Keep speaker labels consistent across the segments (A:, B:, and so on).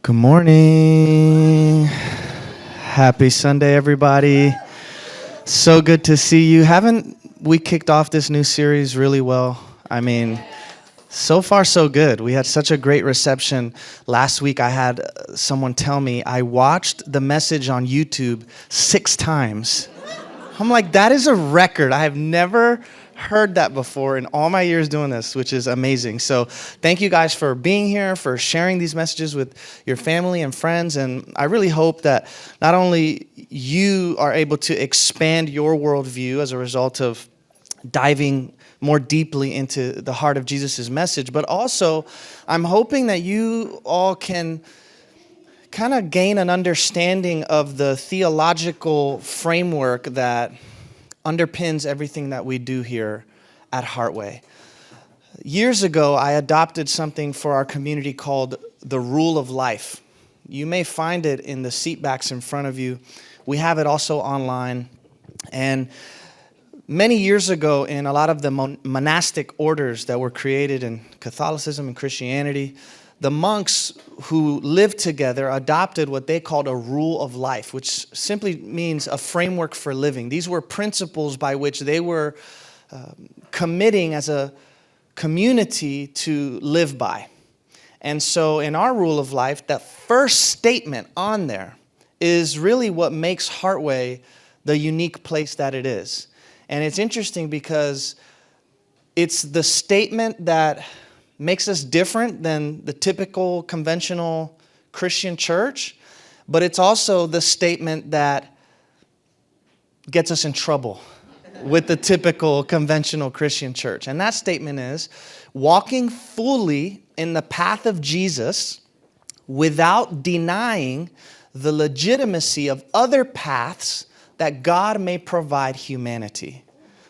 A: Good morning. Happy Sunday, everybody. So good to see you. Haven't we kicked off this new series really well? I mean, so far so good. We had such a great reception. Last week I had someone tell me I watched the message on YouTube 6 times. I'm like, that is a record. I have never heard that before in all my years doing this, which is amazing. So thank you guys for being here, for sharing these messages with your family and friends. And I really hope that not only you are able to expand your worldview as a result of diving more deeply into the heart of Jesus' message, but also I'm hoping that you all can kind of gain an understanding of the theological framework that underpins everything that we do here at Heartway. Years ago, I adopted something for our community called the rule of life. You may find it in the seat backs in front of you. We have it also online. And many years ago, in a lot of the monastic orders that were created in Catholicism and Christianity, the monks who lived together adopted what they called a rule of life, which simply means a framework for living. These were principles by which they were committing as a community to live by. And so in our rule of life, that first statement on there is really what makes Heartway the unique place that it is. And it's interesting because it's the statement that makes us different than the typical conventional Christian church, but it's also the statement that gets us in trouble with the typical conventional Christian church. And that statement is walking fully in the path of Jesus without denying the legitimacy of other paths that God may provide humanity.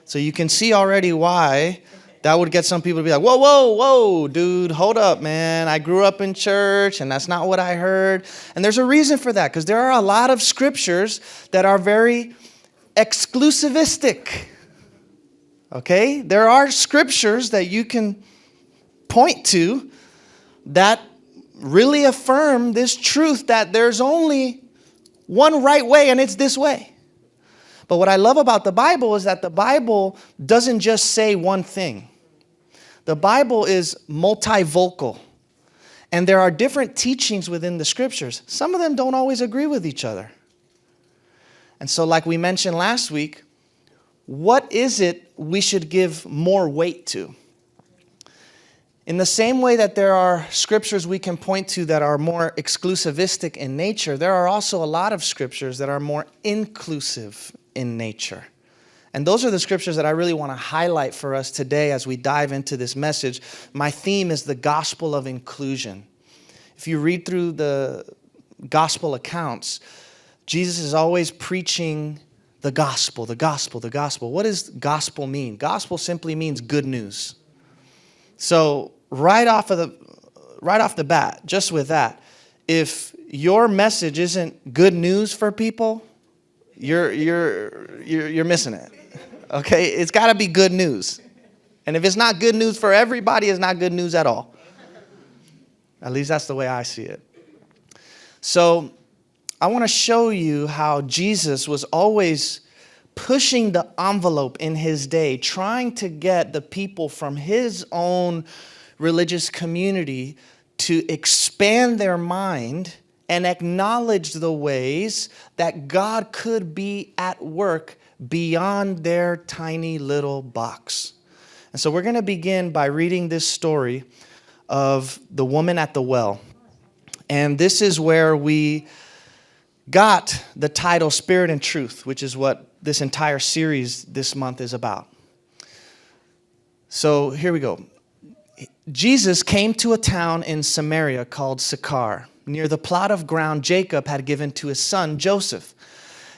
A: So you can see already why that would get some people to be like, whoa, whoa, whoa, dude, hold up, man. I grew up in church, and that's not what I heard. And there's a reason for that, because there are a lot of scriptures that are very exclusivistic. Okay? There are scriptures that you can point to that really affirm this truth that there's only one right way, and it's this way. But what I love about the Bible is that the Bible doesn't just say one thing. The Bible is multivocal, and there are different teachings within the scriptures. Some of them don't always agree with each other. And so like we mentioned last week, what is it we should give more weight to? In the same way that there are scriptures we can point to that are more exclusivistic in nature, there are also a lot of scriptures that are more inclusive in nature. And those are the scriptures that I really want to highlight for us today as we dive into this message. My theme is the gospel of inclusion. If you read through the gospel accounts, Jesus is always preaching the gospel, the gospel, the gospel. What does gospel mean? Gospel simply means good news. So right off the bat, just with that, if your message isn't good news for people, you're missing it. Okay, it's got to be good news. And if it's not good news for everybody, it's not good news at all. At least that's the way I see it. So I want to show you how Jesus was always pushing the envelope in his day, trying to get the people from his own religious community to expand their mind and acknowledge the ways that God could be at work beyond their tiny little box. And so we're going to begin by reading this story of the woman at the well. And this is where we got the title Spirit and Truth, which is what this entire series this month is about. So here we go. Jesus came to a town in Samaria called Sychar, near the plot of ground Jacob had given to his son Joseph.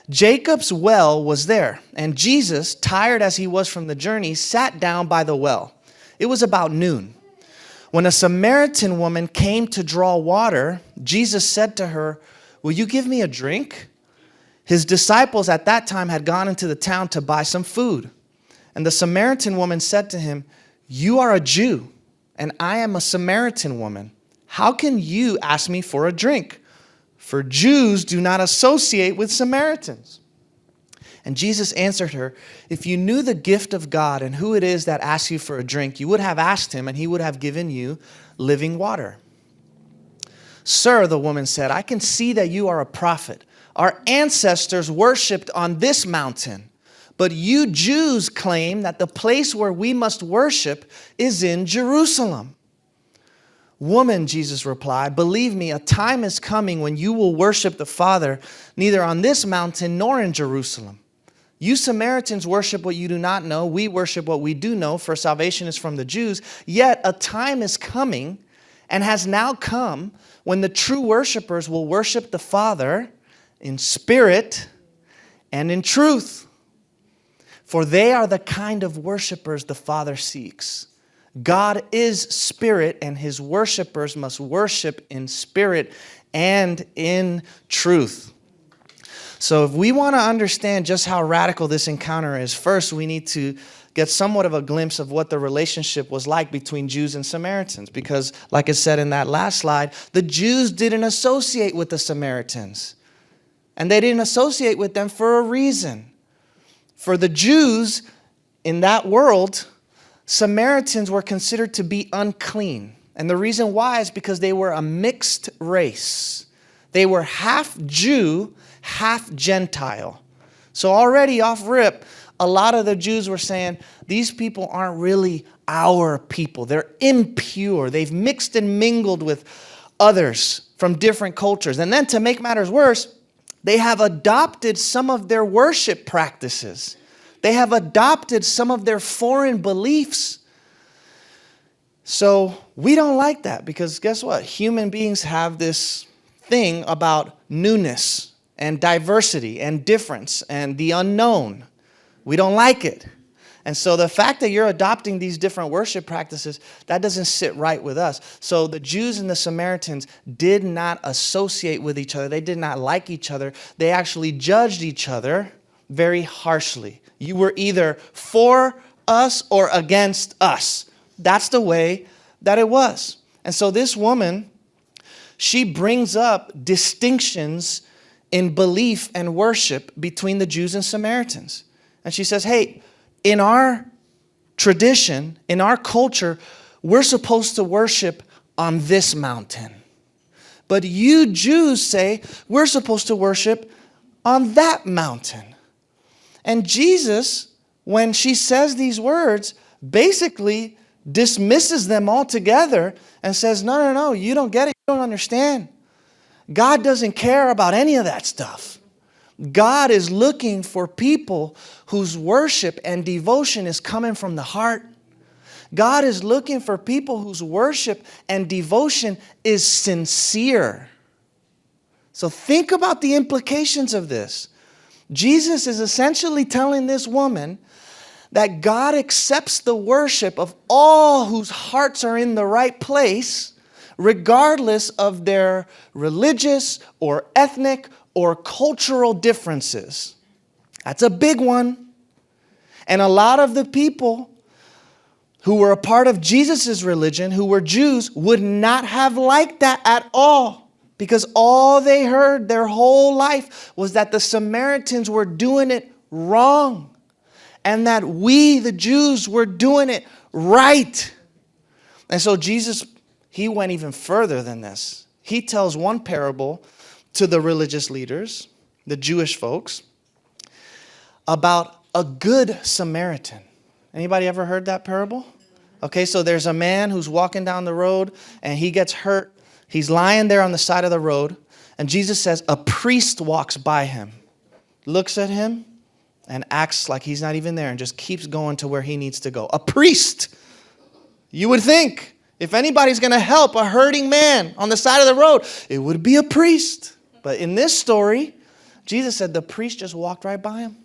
A: Jacob's well was there, and Jesus, tired as he was from the journey, sat down by the well. It was about noon. When a Samaritan woman came to draw water, Jesus said to her, "Will you give me a drink?" His disciples at that time had gone into the town to buy some food. And the Samaritan woman said to him, "You are a Jew, and I am a Samaritan woman. how can you ask me for a drink? For Jews do not associate with Samaritans." And Jesus answered her, "If you knew the gift of God and who it is that asks you for a drink, you would have asked him and he would have given you living water." "Sir," the woman said, "I can see that you are a prophet. Our ancestors worshipped on this mountain, but you Jews claim that the place where we must worship is in Jerusalem." "Woman," Jesus replied, "believe me, a time is coming when you will worship the Father neither on this mountain nor in Jerusalem. You Samaritans worship what you do not know. We worship what we do know, for salvation is from the Jews. Yet a time is coming and has now come when the true worshipers will worship the Father in spirit and in truth. For they are the kind of worshipers the Father seeks. God is spirit, and his worshipers must worship in spirit and in truth." So if we want to understand just how radical this encounter is, first we need to get somewhat of a glimpse of what the relationship was like between Jews and Samaritans. Because like I said in that last slide, the Jews didn't associate with the Samaritans. And they didn't associate with them for a reason. For the Jews in that world, Samaritans were considered to be unclean. And the reason why is because they were a mixed race. They were half Jew, half Gentile. So already off rip, a lot of the Jews were saying, these people aren't really our people. They're impure. They've mixed and mingled with others from different cultures. And then to make matters worse, they have adopted some of their worship practices. They have adopted some of their foreign beliefs. So we don't like that because guess what? Human beings have this thing about newness and diversity and difference and the unknown. We don't like it. And so the fact that you're adopting these different worship practices, that doesn't sit right with us. So the Jews and the Samaritans did not associate with each other. They did not like each other. They actually judged each other very harshly. You were either for us or against us. That's the way that it was. And so this woman, she brings up distinctions in belief and worship between the Jews and Samaritans. And she says, hey, in our tradition, in our culture, we're supposed to worship on this mountain. But you Jews say we're supposed to worship on that mountain. And Jesus, when she says these words, basically dismisses them altogether and says, no, you don't get it, you don't understand. God doesn't care about any of that stuff. God is looking for people whose worship and devotion is coming from the heart. God is looking for people whose worship and devotion is sincere. So think about the implications of this. Jesus is essentially telling this woman that God accepts the worship of all whose hearts are in the right place, regardless of their religious or ethnic or cultural differences. That's a big one. And a lot of the people who were a part of Jesus' religion, who were Jews, would not have liked that at all. Because all they heard their whole life was that the Samaritans were doing it wrong. And that we, the Jews, were doing it right. And so Jesus, he went even further than this. He tells one parable to the religious leaders, the Jewish folks, about a good Samaritan. Anybody ever heard that parable? Okay, so there's a man who's walking down the road and he gets hurt. He's lying there on the side of the road. And Jesus says a priest walks by him, looks at him, and acts like he's not even there and just keeps going to where he needs to go. A priest. You would think if anybody's going to help a hurting man on the side of the road, it would be a priest. But in this story, Jesus said the priest just walked right by him.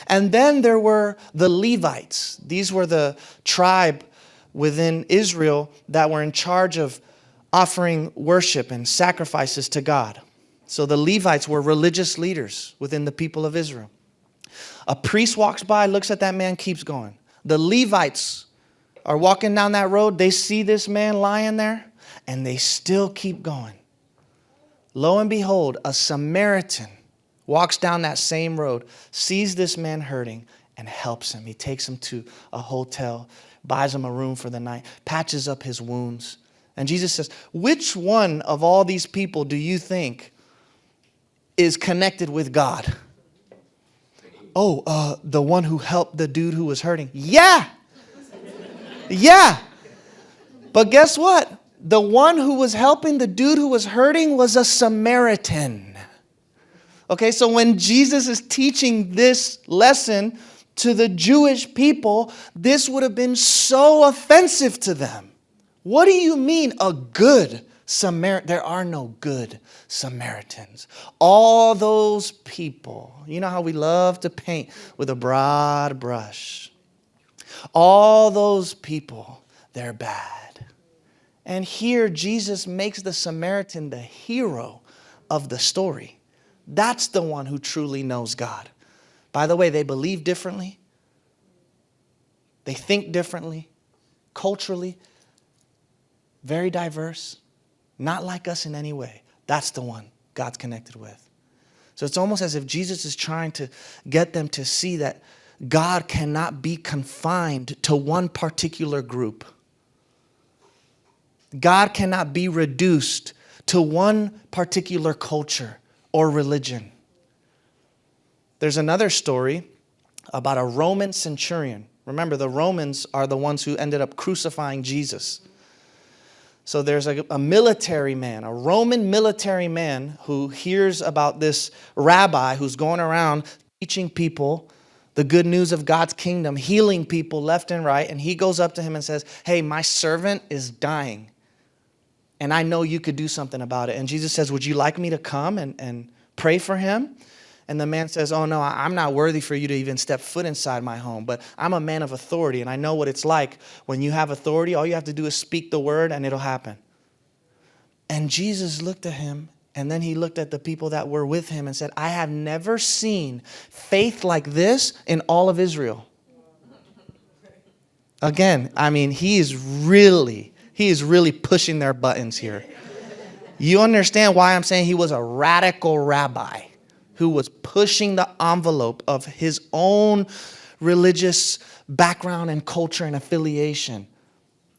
A: And then there were the Levites. These were the tribe within Israel that were in charge of offering worship and sacrifices to God. So the Levites were religious leaders within the people of Israel. A priest walks by, looks at that man, keeps going. The Levites are walking down that road. They see this man lying there. And they still keep going. Lo and behold, a Samaritan walks down that same road, sees this man hurting, and helps him. He takes him to a hotel, buys him a room for the night, patches up his wounds. And Jesus says, which one of all these people do you think is connected with God? Oh, the one who helped the dude who was hurting. Yeah. Yeah. But guess what? The one who was helping the dude who was hurting was a Samaritan. Okay, so when Jesus is teaching this lesson to the Jewish people, this would have been so offensive to them. What do you mean a good Samaritan? There are no good Samaritans. All those people, you know how we love to paint with a broad brush. All those people, they're bad. And here Jesus makes the Samaritan the hero of the story. That's the one who truly knows God. By the way, they believe differently. They think differently. Culturally, very diverse. Not like us in any way. That's the one God's connected with. So it's almost as if Jesus is trying to get them to see that God cannot be confined to one particular group. God cannot be reduced to one particular culture or religion. There's another story about a Roman centurion. Remember, the Romans are the ones who ended up crucifying Jesus. So there's a military man, a Roman military man who hears about this rabbi who's going around teaching people the good news of God's kingdom, healing people left and right. And he goes up to him and says, hey, my servant is dying. And I know you could do something about it. And Jesus says, would you like me to come and pray for him? And the man says, oh, no, I'm not worthy for you to even step foot inside my home. But I'm a man of authority, and I know what it's like. When you have authority, all you have to do is speak the word, and it'll happen. And Jesus looked at him, and then he looked at the people that were with him and said, I have never seen faith like this in all of Israel. Again, I mean, he is really pushing their buttons here. You understand why I'm saying he was a radical rabbi who was pushing the envelope of his own religious background and culture and affiliation.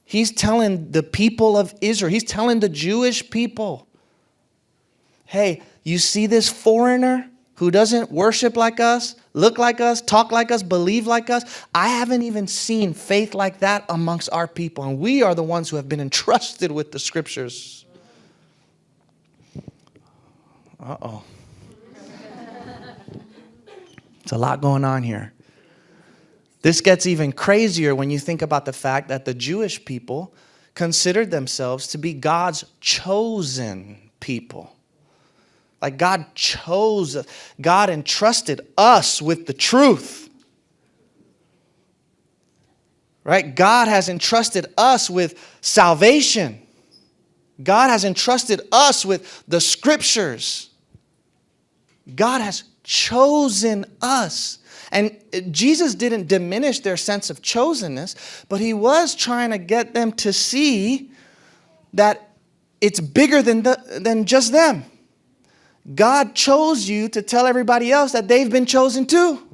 A: He's telling the people of Israel, he's telling the Jewish people, hey, you see this foreigner who doesn't worship like us, look like us, talk like us, believe like us? I haven't even seen faith like that amongst our people. And we are the ones who have been entrusted with the scriptures. Uh-oh. It's a lot going on here. This gets even crazier when you think about the fact that the Jewish people considered themselves to be God's chosen people. Like God entrusted us with the truth. Right? God has entrusted us with salvation. God has entrusted us with the scriptures. God has chosen us. And Jesus didn't diminish their sense of chosenness, but he was trying to get them to see that it's bigger than just them. God chose you to tell everybody else that they've been chosen too.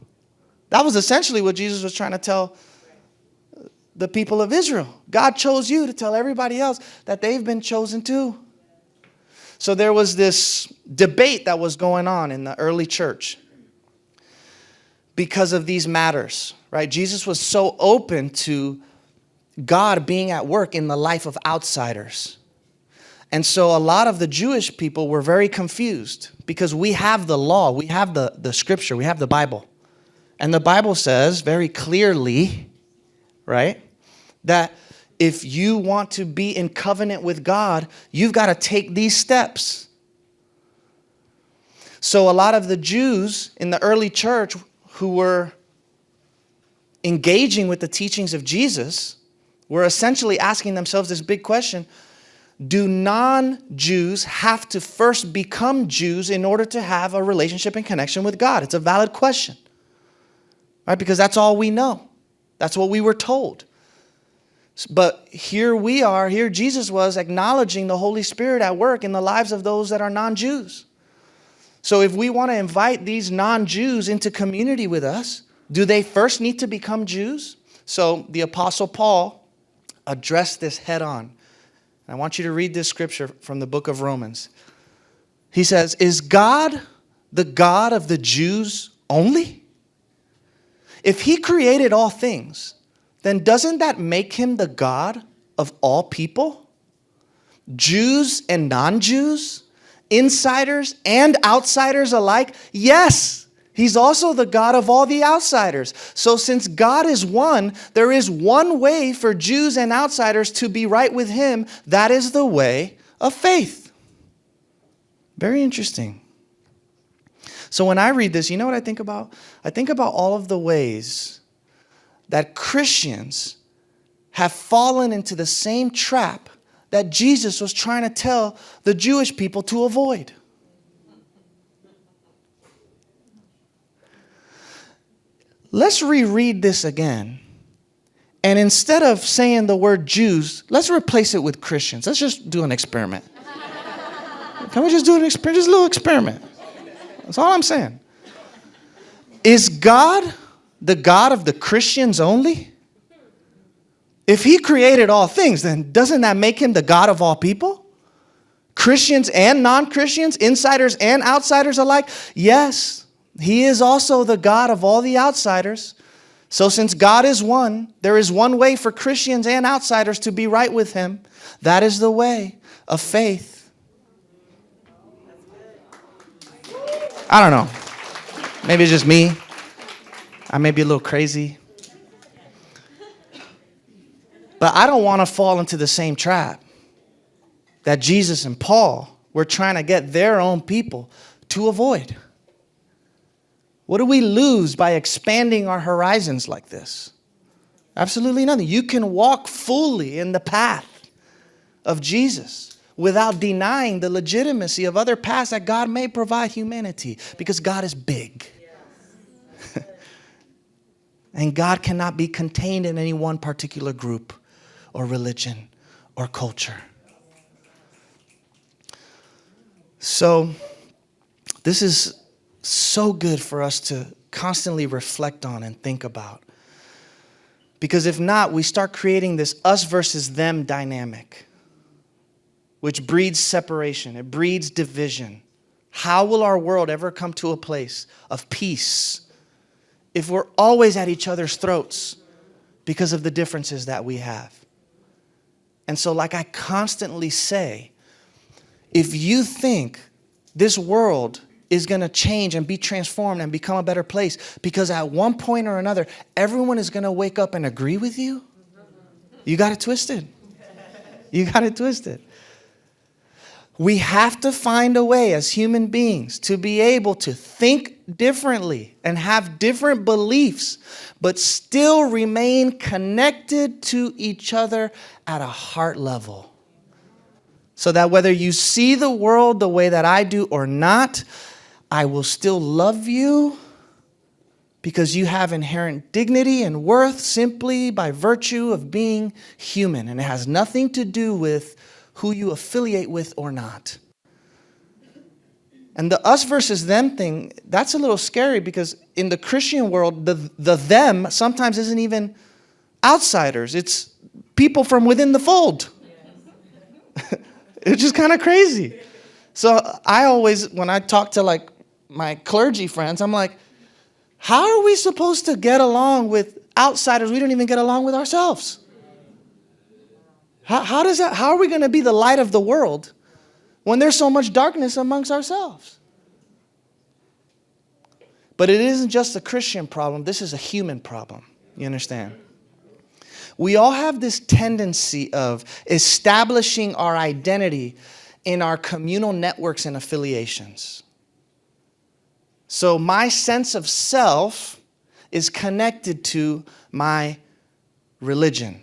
A: That was essentially what Jesus was trying to tell the people of Israel. God chose you to tell everybody else that they've been chosen too. So there was this debate that was going on in the early church because of these matters, right? Jesus was so open to God being at work in the life of outsiders. And so a lot of the Jewish people were very confused because we have the law, we have the scripture, we have the Bible. And the Bible says very clearly, right, that if you want to be in covenant with God, you've got to take these steps. So a lot of the Jews in the early church who were engaging with the teachings of Jesus were essentially asking themselves this big question: do non-Jews have to first become Jews in order to have a relationship and connection with God? It's a valid question, right? Because that's all we know. That's what we were told. But here we are, here Jesus was acknowledging the Holy Spirit at work in the lives of those that are non-Jews. So if we want to invite these non-Jews into community with us, do they first need to become Jews? So the Apostle Paul addressed this head on. I want you to read this scripture from the book of Romans. He says, "Is God the God of the Jews only? If he created all things, then doesn't that make him the God of all people? Jews and non-Jews, insiders and outsiders alike? Yes, he's also the God of all the outsiders. So since God is one, there is one way for Jews and outsiders to be right with him. That is the way of faith." Very interesting. So when I read this, you know what I think about? I think about all of the ways that Christians have fallen into the same trap that Jesus was trying to tell the Jewish people to avoid. Let's reread this again. And instead of saying the word Jews, let's replace it with Christians. Let's just do an experiment. Can we just do an experiment? Just a little experiment. That's all I'm saying. Is God the God of the Christians only? If he created all things, then doesn't that make him the God of all people? Christians and non-Christians, insiders and outsiders alike? Yes, he is also the God of all the outsiders. So since God is one, there is one way for Christians and outsiders to be right with him. That is the way of faith. I don't know. Maybe it's just me. I may be a little crazy. But I don't want to fall into the same trap that Jesus and Paul were trying to get their own people to avoid. What do we lose by expanding our horizons like this? Absolutely nothing. You can walk fully in the path of Jesus without denying the legitimacy of other paths that God may provide humanity, because God is big. And God cannot be contained in any one particular group or religion or culture. So this is so good for us to constantly reflect on and think about. Because if not, we start creating this us versus them dynamic, which breeds separation. It breeds division. How will our world ever come to a place of peace if we're always at each other's throats because of the differences that we have? And so, like I constantly say, if you think this world is going to change and be transformed and become a better place because at one point or another, everyone is going to wake up and agree with you, you got it twisted. You got it twisted. We have to find a way as human beings to be able to think differently and have different beliefs, but still remain connected to each other at a heart level. So that whether you see the world the way that I do or not, I will still love you because you have inherent dignity and worth simply by virtue of being human. And it has nothing to do with who you affiliate with or not. And the us versus them thing, that's a little scary because in the Christian world, the them sometimes isn't even outsiders. It's people from within the fold. It's just kind of crazy. So I always, when I talk to like my clergy friends, I'm like, how are we supposed to get along with outsiders? We don't even get along with ourselves. How are we going to be the light of the world when there's so much darkness amongst ourselves? But it isn't just a Christian problem. This is a human problem. You understand? We all have this tendency of establishing our identity in our communal networks and affiliations. So my sense of self is connected to my religion,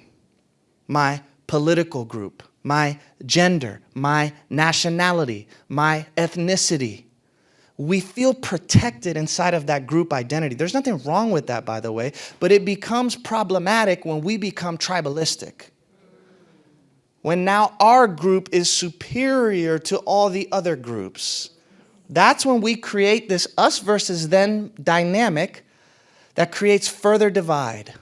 A: my political group, my gender, my nationality, my ethnicity. We feel protected inside of that group identity. There's nothing wrong with that, by the way, but it becomes problematic when we become tribalistic. when now our group is superior to all the other groups. That's when we create this us versus them dynamic that creates further divide.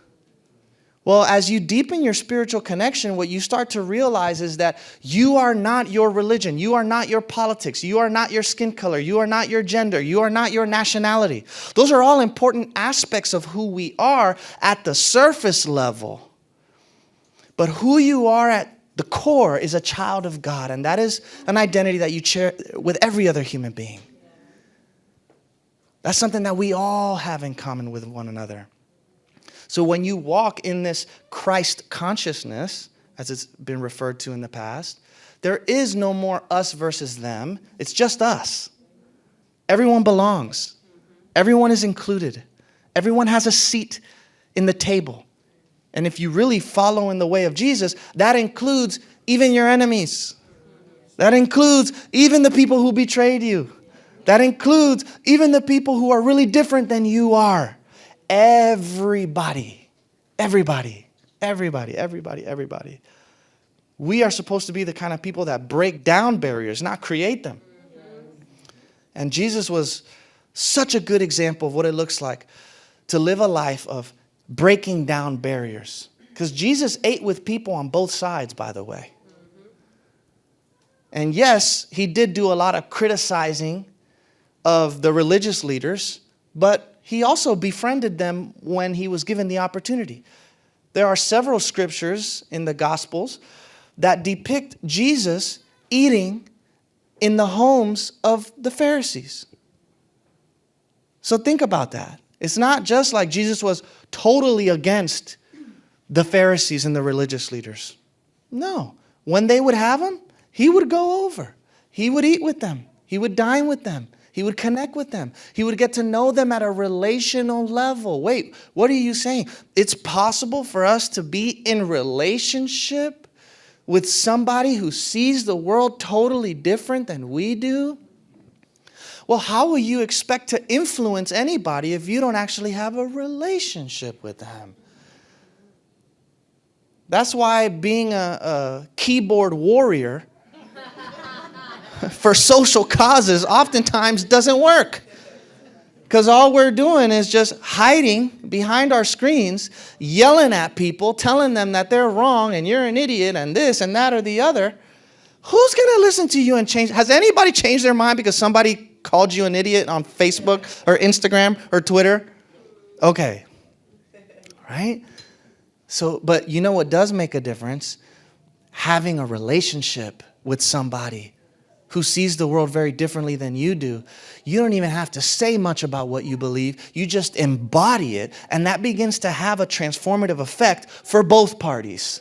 A: Well, as you deepen your spiritual connection, what you start to realize is that you are not your religion. You are not your politics. You are not your skin color. You are not your gender. You are not your nationality. Those are all important aspects of who we are at the surface level. But who you are at the core is a child of God, and that is an identity that you share with every other human being. That's something that we all have in common with one another. So when you walk in this Christ consciousness, as it's been referred to in the past, there is no more us versus them. It's just us. Everyone belongs. Everyone is included. Everyone has a seat in the table. And if you really follow in the way of Jesus, that includes even your enemies. That includes even the people who betrayed you. That includes even the people who are really different than you are. Everybody. We are supposed to be the kind of people that break down barriers, not create them. And Jesus was such a good example of what it looks like to live a life of breaking down barriers. Because Jesus ate with people on both sides, by the way. And yes, he did do a lot of criticizing of the religious leaders, but he also befriended them when he was given the opportunity. There are several scriptures in the Gospels that depict Jesus eating in the homes of the Pharisees. So think about that. It's not just like Jesus was totally against the Pharisees and the religious leaders. No. When they would have him, he would go over. He would eat with them. He would dine with them. He would connect with them. He would get to know them at a relational level. Wait, what are you saying? It's possible for us to be in relationship with somebody who sees the world totally different than we do? Well, how will you expect to influence anybody if you don't actually have a relationship with them? That's why being a keyboard warrior for social causes oftentimes doesn't work. Because all we're doing is just hiding behind our screens, yelling at people, telling them that they're wrong and you're an idiot and this and that or the other. Who's going to listen to you and change? Has anybody changed their mind because somebody called you an idiot on Facebook or Instagram or Twitter? Okay. Right? So, but you know what does make a difference? Having a relationship with somebody who sees the world very differently than you do. You don't even have to say much about what you believe. You just embody it, and that begins to have a transformative effect for both parties.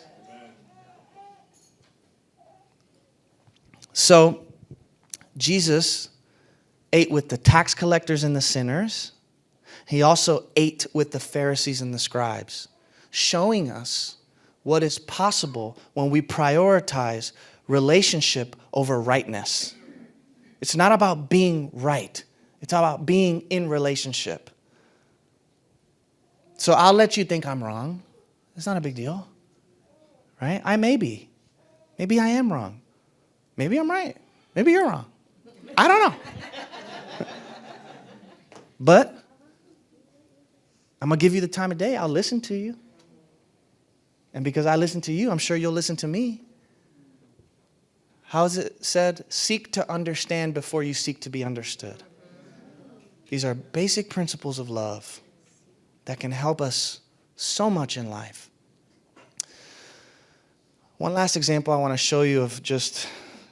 A: So, Jesus ate with the tax collectors and the sinners. He also ate with the Pharisees and the scribes, showing us what is possible when we prioritize relationship over rightness. It's not about being right. It's about being in relationship. So I'll let you think I'm wrong. It's not a big deal. Right? I may be. Maybe I am wrong. Maybe I'm right. Maybe you're wrong. I don't know. But I'm going to give you the time of day. I'll listen to you. And because I listen to you, I'm sure you'll listen to me. How is it said? Seek to understand before you seek to be understood. These are basic principles of love that can help us so much in life. One last example I want to show you of just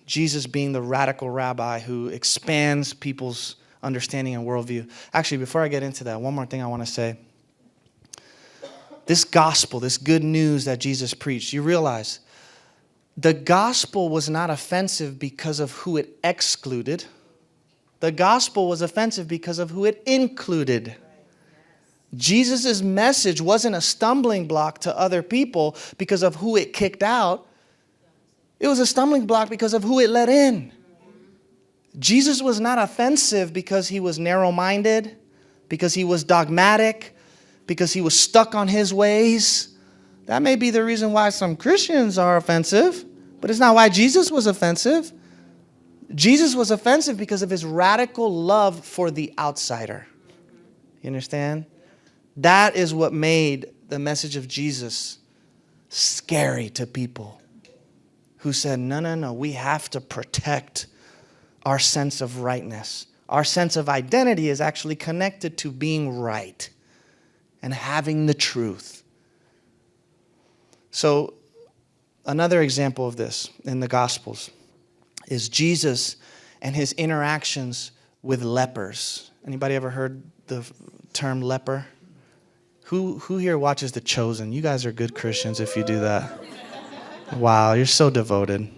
A: Jesus being the radical rabbi who expands people's understanding and worldview. Actually, before I get into that, one more thing I want to say. This gospel, this good news that Jesus preached, you realize the gospel was not offensive because of who it excluded. The gospel was offensive because of who it included. Jesus' message wasn't a stumbling block to other people because of who it kicked out. It was a stumbling block because of who it let in. Jesus was not offensive because he was narrow-minded, because he was dogmatic, because he was stuck on his ways. That may be the reason why some Christians are offensive, But it's not why Jesus was offensive. Jesus was offensive because of his radical love for the outsider. You understand? That is what made the message of Jesus scary to people who said, no, we have to protect our sense of rightness. Our sense of identity is actually connected to being right and having the truth. So, another example of this in the Gospels is Jesus and his interactions with lepers. Anybody ever heard the term leper? Who here watches The Chosen? You guys are good Christians if you do that. Wow, you're so devoted.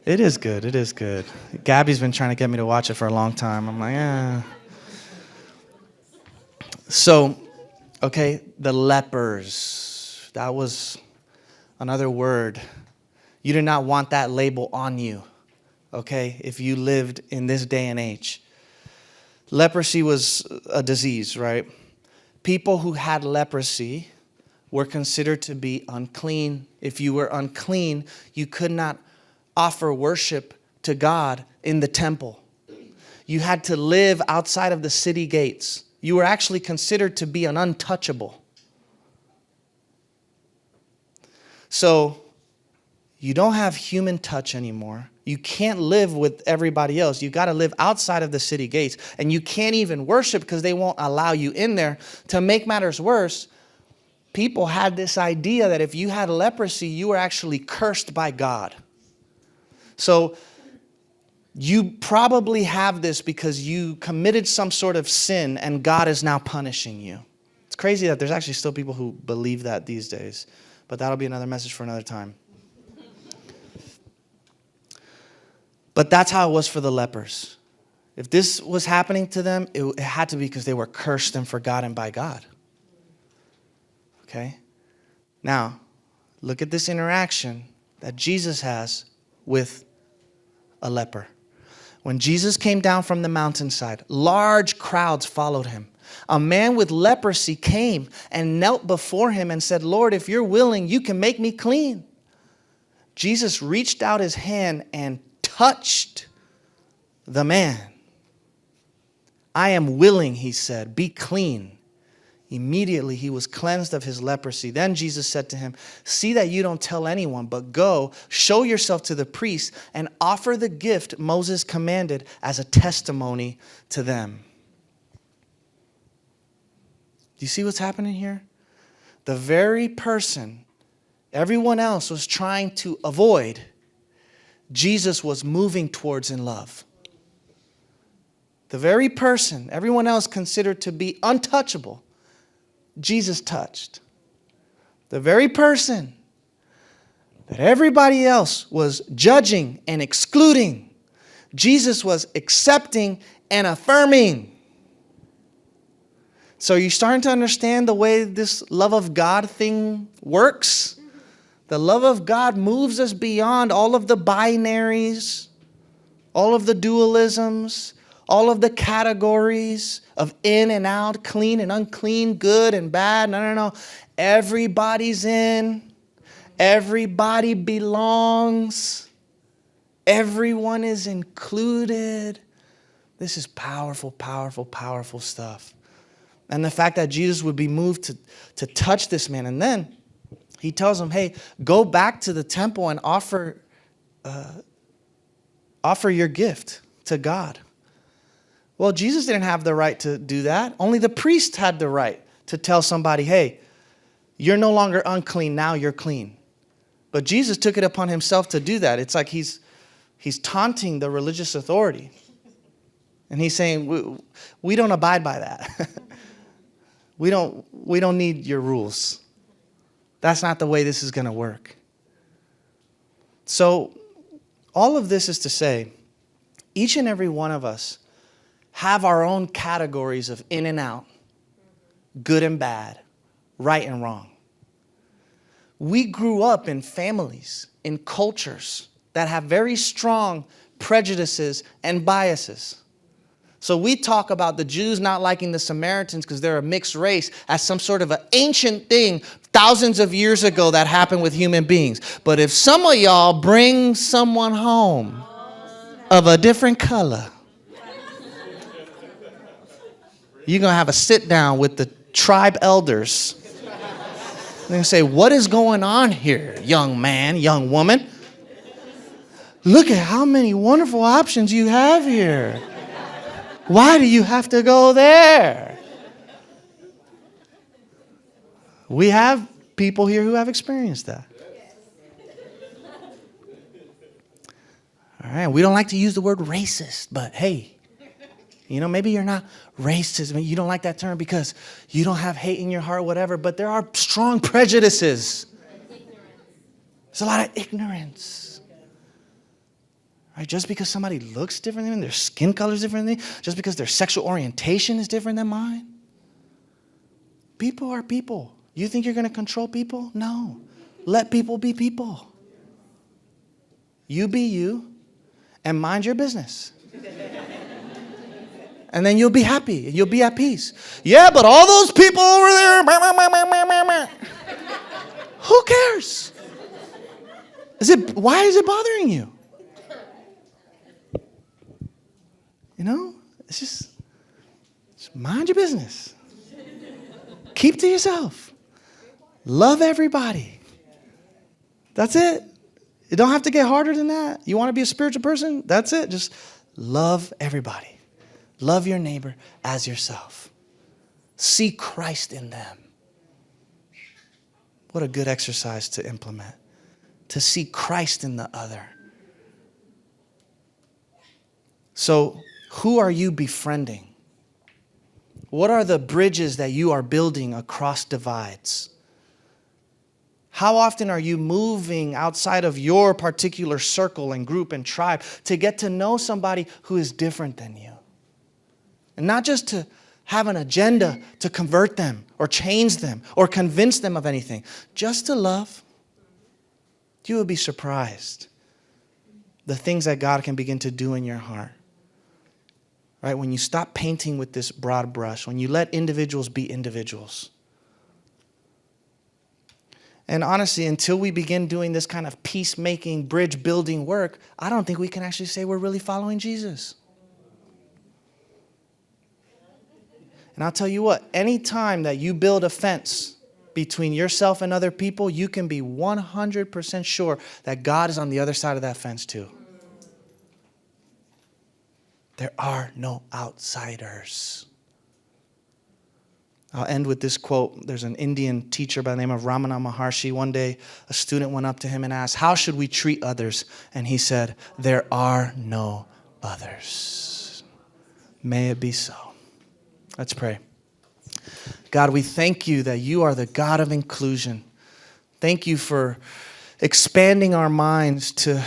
A: It is good. It is good. Gabby's been trying to get me to watch it for a long time. I'm like, So, okay, the lepers. That was another word. You did not want that label on you, okay, if you lived in this day and age. Leprosy was a disease, right? People who had leprosy were considered to be unclean. If you were unclean, you could not offer worship to God in the temple. You had to live outside of the city gates. You were actually considered to be an untouchable. So you don't have human touch anymore. You can't live with everybody else. You got to live outside of the city gates. And you can't even worship because they won't allow you in there. To make matters worse, people had this idea that if you had leprosy, you were actually cursed by God. So you probably have this because you committed some sort of sin and God is now punishing you. It's crazy that there's actually still people who believe that these days. But that'll be another message for another time. But that's how it was for the lepers. If this was happening to them, it had to be because they were cursed and forgotten by God. Okay? Now, look at this interaction that Jesus has with a leper. When Jesus came down from the mountainside, large crowds followed him. A man with leprosy came and knelt before him and said, "Lord, if you're willing, you can make me clean." Jesus reached out his hand and touched the man. "I am willing," he said, "be clean." Immediately he was cleansed of his leprosy. Then Jesus said to him, "See that you don't tell anyone, but go, show yourself to the priest, and offer the gift Moses commanded as a testimony to them." Do you see what's happening here? The very person everyone else was trying to avoid, Jesus was moving towards in love. The very person everyone else considered to be untouchable, Jesus touched. The very person that everybody else was judging and excluding, Jesus was accepting and affirming. So you're starting to understand the way this love of God thing works? The love of God moves us beyond all of the binaries, all of the dualisms, all of the categories of in and out, clean and unclean, good and bad. No. Everybody's in. Everybody belongs. Everyone is included. This is powerful, powerful, powerful stuff. And the fact that Jesus would be moved to touch this man. And then he tells him, hey, go back to the temple and offer your gift to God. Well, Jesus didn't have the right to do that. Only the priest had the right to tell somebody, hey, you're no longer unclean, now you're clean. But Jesus took it upon himself to do that. It's like he's taunting the religious authority. And he's saying, we don't abide by that. We don't need your rules. That's not the way this is going to work. So all of this is to say, each and every one of us have our own categories of in and out, good and bad, right and wrong. We grew up in families, in cultures that have very strong prejudices and biases. So we talk about the Jews not liking the Samaritans because they're a mixed race as some sort of an ancient thing thousands of years ago that happened with human beings. But if some of y'all bring someone home of a different color, you're going to have a sit down with the tribe elders. They're going to say, what is going on here, young man, young woman? Look at how many wonderful options you have here. Why do you have to go there? We have people here who have experienced that. All right, we don't like to use the word racist, but hey, maybe you're not racist. I mean, you don't like that term because you don't have hate in your heart, whatever, but there are strong prejudices. There's a lot of ignorance. Right? Just because somebody looks different than me, their skin color is different than me, just because their sexual orientation is different than mine. People are people. You think you're going to control people? No. Let people be people. You be you and mind your business. And then you'll be happy. You'll be at peace. Yeah, but all those people over there, who cares? Why is it bothering you? It's just mind your business. Keep to yourself. Love everybody. That's it. You don't have to get harder than that. You want to be a spiritual person? That's it. Just love everybody. Love your neighbor as yourself. See Christ in them. What a good exercise to implement. To see Christ in the other. So, who are you befriending? What are the bridges that you are building across divides? How often are you moving outside of your particular circle and group and tribe to get to know somebody who is different than you? And not just to have an agenda to convert them or change them or convince them of anything. Just to love. You will be surprised the things that God can begin to do in your heart. Right? When you stop painting with this broad brush, when you let individuals be individuals. And honestly, until we begin doing this kind of peacemaking, bridge building work, I don't think we can actually say we're really following Jesus. And I'll tell you what, any time that you build a fence between yourself and other people, you can be 100% sure that God is on the other side of that fence too. There are no outsiders. I'll end with this quote. There's an Indian teacher by the name of Ramana Maharshi. One day, a student went up to him and asked, how should we treat others? And he said, there are no others. May it be so. Let's pray. God, we thank you that you are the God of inclusion. Thank you for expanding our minds to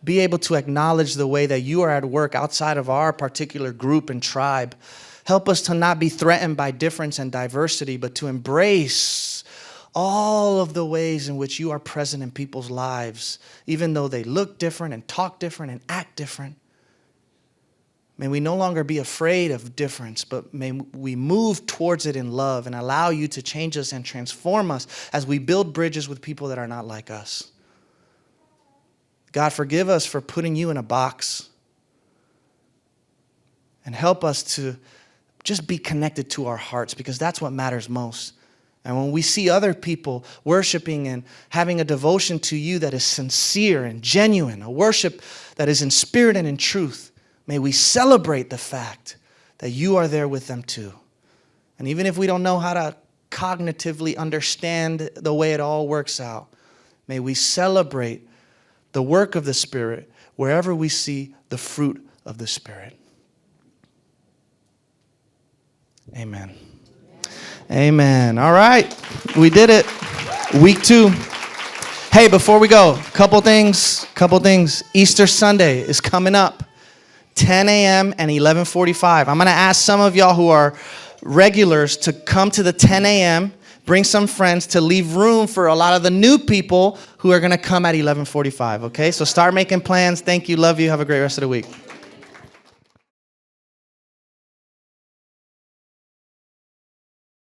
A: be able to acknowledge the way that you are at work outside of our particular group and tribe. Help us to not be threatened by difference and diversity, but to embrace all of the ways in which you are present in people's lives, even though they look different and talk different and act different. May we no longer be afraid of difference, but may we move towards it in love and allow you to change us and transform us as we build bridges with people that are not like us. God, forgive us for putting you in a box. And help us to just be connected to our hearts, because that's what matters most. And when we see other people worshiping and having a devotion to you that is sincere and genuine, a worship that is in spirit and in truth, may we celebrate the fact that you are there with them too. And even if we don't know how to cognitively understand the way it all works out, may we celebrate the work of the Spirit wherever we see the fruit of the Spirit. Amen. Amen. All right. We did it. Week 2. Hey, before we go, couple things. Easter Sunday is coming up. 10 a.m. and 11:45. I'm going to ask some of y'all who are regulars to come to the 10 a.m., bring some friends to leave room for a lot of the new people who are going to come at 11:45. Okay? So start making plans. Thank you. Love you. Have a great rest of the week.